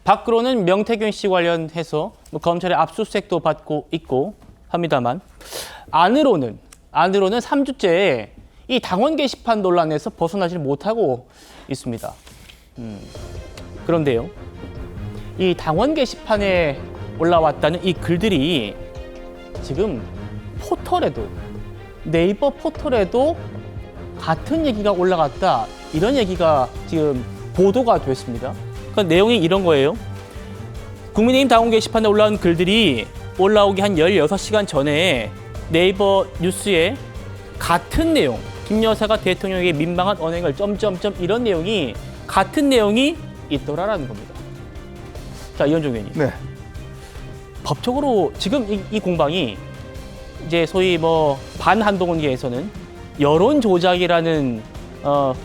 밖으로는 명태균 씨 관련해서 뭐 검찰의 압수수색도 받고 있고 합니다만 안으로는 3주째 이 당원 게시판 논란에서 벗어나지 못하고 있습니다. 그런데요, 이 당원 게시판에 올라왔다는 이 글들이 지금 포털에도, 네이버 포털에도 같은 얘기가 올라갔다, 이런 얘기가 지금 보도가 됐습니다. 그 내용이 이런 거예요. 국민의힘 당원 게시판에 올라온 글들이 올라오기 한 16시간 전에 네이버 뉴스에 같은 내용, 김 여사가 대통령에게 민망한 언행을 점점점 이런 내용이 같은 내용이 있더라라는 겁니다. 자, 이현종 의원님. 네. 법적으로 지금 이 공방이 이제 소위 뭐 반한동훈계에서는 여론 조작이라는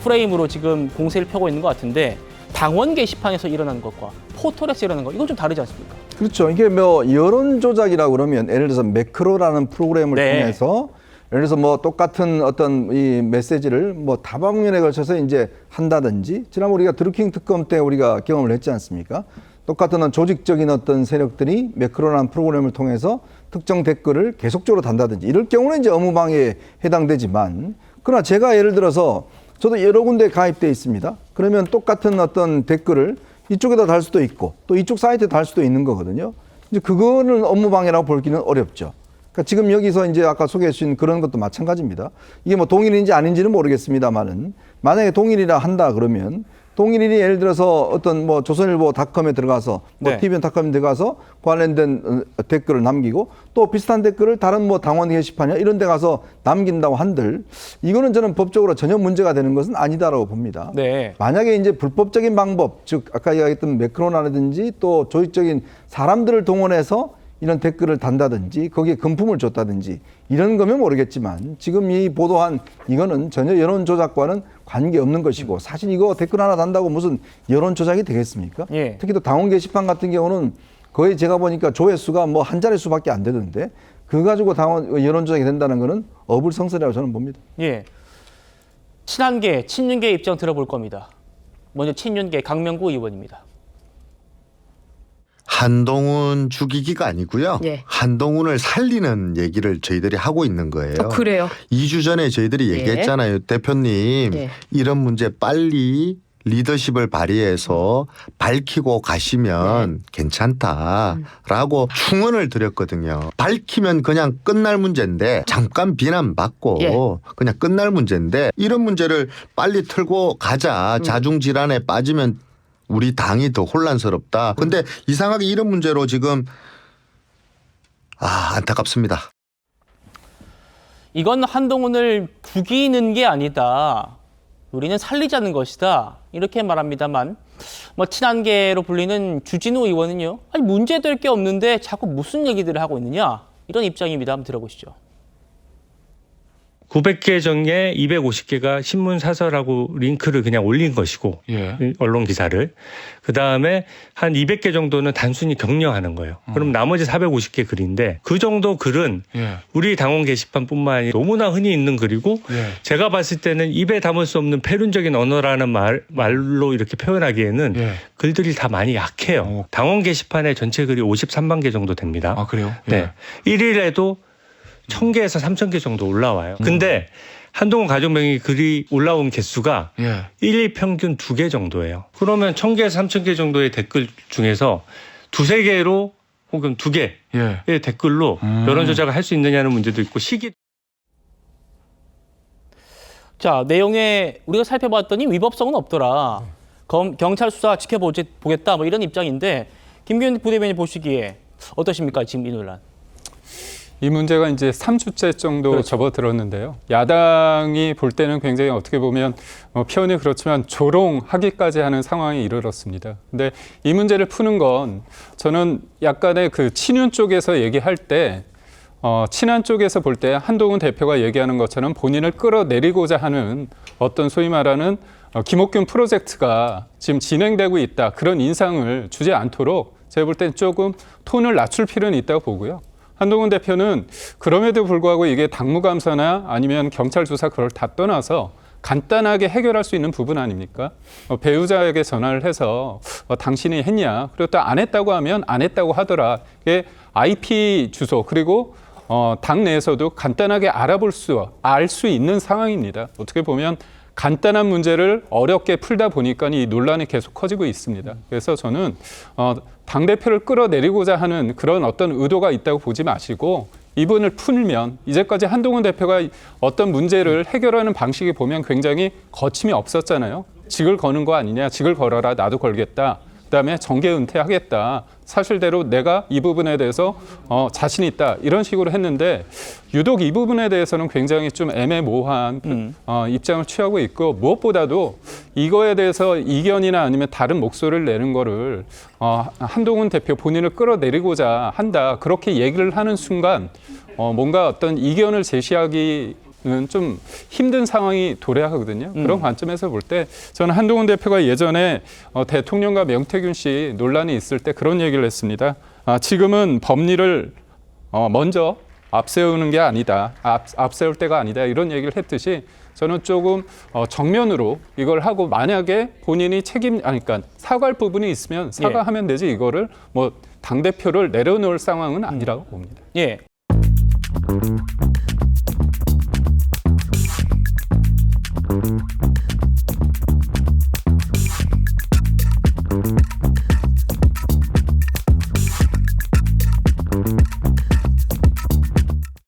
프레임으로 지금 공세를 펴고 있는 것 같은데, 당원 게시판에서 일어난 것과 포털에서 일어난 것, 이건 좀 다르지 않습니까? 그렇죠. 이게 뭐 여론 조작이라고 그러면 예를 들어서 매크로라는 프로그램을 네. 통해서 예를 들어서 뭐 똑같은 어떤 이 메시지를 뭐 다방면에 걸쳐서 이제 한다든지, 지난번 우리가 드루킹 특검 때 우리가 경험을 했지 않습니까? 똑같은 조직적인 어떤 세력들이 매크로라는 프로그램을 통해서 특정 댓글을 계속적으로 단다든지 이럴 경우는 이제 업무방해에 해당되지만, 그러나 제가 예를 들어서 저도 여러 군데 가입돼 있습니다. 그러면 똑같은 어떤 댓글을 이쪽에다 달 수도 있고 또 이쪽 사이트에 달 수도 있는 거거든요. 이제 그거는 업무방해라고 볼기는 어렵죠. 그러니까 지금 여기서 이제 아까 소개해 주신 그런 것도 마찬가지입니다. 이게 뭐 동일인지 아닌지는 모르겠습니다만은, 만약에 동일이라 한다 그러면 동일인이 예를 들어서 어떤 뭐 조선일보닷컴에 들어가서 뭐 네. tvn닷컴에 들어가서 관련된 댓글을 남기고 또 비슷한 댓글을 다른 뭐 당원 게시판이나 이런 데 가서 남긴다고 한들, 이거는 저는 법적으로 전혀 문제가 되는 것은 아니다라고 봅니다. 네. 만약에 이제 불법적인 방법, 즉 아까 이야기했던 매크로라든지 또 조직적인 사람들을 동원해서 이런 댓글을 단다든지 거기에 금품을 줬다든지 이런 거면 모르겠지만, 지금 이 보도한 이거는 전혀 여론 조작과는 관계없는 것이고, 사실 이거 댓글 하나 단다고 무슨 여론 조작이 되겠습니까? 예. 특히 또 당원 게시판 같은 경우는 거의 제가 보니까 조회수가 뭐 한 자릿수밖에 안 되던데, 그거 가지고 당원 여론 조작이 된다는 거는 어불성설이라고 저는 봅니다. 예. 친한계, 친윤계 입장 들어볼 겁니다. 먼저 친윤계 강명구 의원입니다. 한동훈 죽이기가 아니고요. 예. 한동훈을 살리는 얘기를 저희들이 하고 있는 거예요. 그래요. 2주 전에 저희들이 예. 얘기했잖아요. 대표님, 예. 이런 문제 빨리 리더십을 발휘해서 밝히고 가시면 괜찮다라고 충언을 드렸거든요. 밝히면 그냥 끝날 문제인데, 잠깐 비난받고 예. 그냥 끝날 문제인데, 이런 문제를 빨리 틀고 가자. 자중질환에 빠지면 우리 당이 더 혼란스럽다. 근데 이상하게 이런 문제로 지금 안타깝습니다. 이건 한동훈을 죽이는 게 아니다, 우리는 살리자는 것이다, 이렇게 말합니다만, 뭐 친한계로 불리는 주진우 의원은요, 아니 문제될 게 없는데 자꾸 무슨 얘기들을 하고 있느냐, 이런 입장입니다. 한번 들어보시죠. 900개 중에 250개가 신문 사설하고 링크를 그냥 올린 것이고, 예. 언론 기사를. 그다음에 한 200개 정도는 단순히 격려하는 거예요. 그럼 나머지 450개 글인데, 그 정도 글은 예. 우리 당원 게시판뿐만 아니라 너무나 흔히 있는 글이고, 예. 제가 봤을 때는 입에 담을 수 없는 폐륜적인 언어라는 말로 이렇게 표현하기에는 예. 글들이 다 많이 약해요. 오. 당원 게시판에 전체 글이 53만 개 정도 됩니다. 아, 그래요? 네. 1일에도 1000개에서 3000개 정도 올라와요. 근데 한동훈 가족명의 글이 올라온 개수가 예. 1일 평균 2개 정도예요. 그러면 1000개에서 3000개 정도의 댓글 중에서 2-3개로 혹은 2개의 예. 댓글로 여론 조작을 할 수 있느냐는 문제도 있고, 시기. 자, 내용에 우리가 살펴봤더니 위법성은 없더라, 경찰 수사 지켜보겠다, 뭐 이런 입장인데, 김기현 부대변인 보시기에 어떠십니까, 지금 이 논란? 이 문제가 이제 3주째 정도 그렇죠. 접어들었는데요. 야당이 볼 때는 굉장히 어떻게 보면 표현이 그렇지만 조롱하기까지 하는 상황에 이르렀습니다. 근데 이 문제를 푸는 건 저는 약간의 그 친윤 쪽에서 얘기할 때 친한 쪽에서 볼 때 한동훈 대표가 얘기하는 것처럼 본인을 끌어내리고자 하는 어떤 소위 말하는 김옥균 프로젝트가 지금 진행되고 있다, 그런 인상을 주지 않도록 제가 볼 땐 조금 톤을 낮출 필요는 있다고 보고요. 한동훈 대표는 그럼에도 불구하고 이게 당무감사나 아니면 경찰 조사 그걸 다 떠나서 간단하게 해결할 수 있는 부분 아닙니까? 배우자에게 전화를 해서 당신이 했냐? 그리고 또 안 했다고 하면 안 했다고 하더라. 이게 IP 주소 그리고 당 내에서도 간단하게 알 수 있는 상황입니다. 어떻게 보면 간단한 문제를 어렵게 풀다 보니까 이 논란이 계속 커지고 있습니다. 그래서 저는 당대표를 끌어내리고자 하는 그런 어떤 의도가 있다고 보지 마시고 이분을 풀면 이제까지 한동훈 대표가 어떤 문제를 해결하는 방식이 보면 굉장히 거침이 없었잖아요. 직을 거는 거 아니냐. 직을 걸어라. 나도 걸겠다. 그다음에 정계 은퇴하겠다. 사실대로 내가 이 부분에 대해서 자신 있다. 이런 식으로 했는데 유독 이 부분에 대해서는 굉장히 좀 애매모호한 입장을 취하고 있고 무엇보다도 이거에 대해서 이견이나 아니면 다른 목소리를 내는 거를 한동훈 대표 본인을 끌어내리고자 한다. 그렇게 얘기를 하는 순간 뭔가 어떤 이견을 제시하기 좀 힘든 상황이 도래하거든요. 그런 관점에서 볼 때 저는 한동훈 대표가 예전에 대통령과 명태균 씨 논란이 있을 때 그런 얘기를 했습니다. 지금은 법리를 먼저 앞세우는 게 아니다. 앞세울 때가 아니다. 이런 얘기를 했듯이 저는 조금 정면으로 이걸 하고 만약에 본인이 그러니까 사과할 부분이 있으면 사과하면 되지 이거를 뭐 당대표를 내려놓을 상황은 아니라고 봅니다. 예.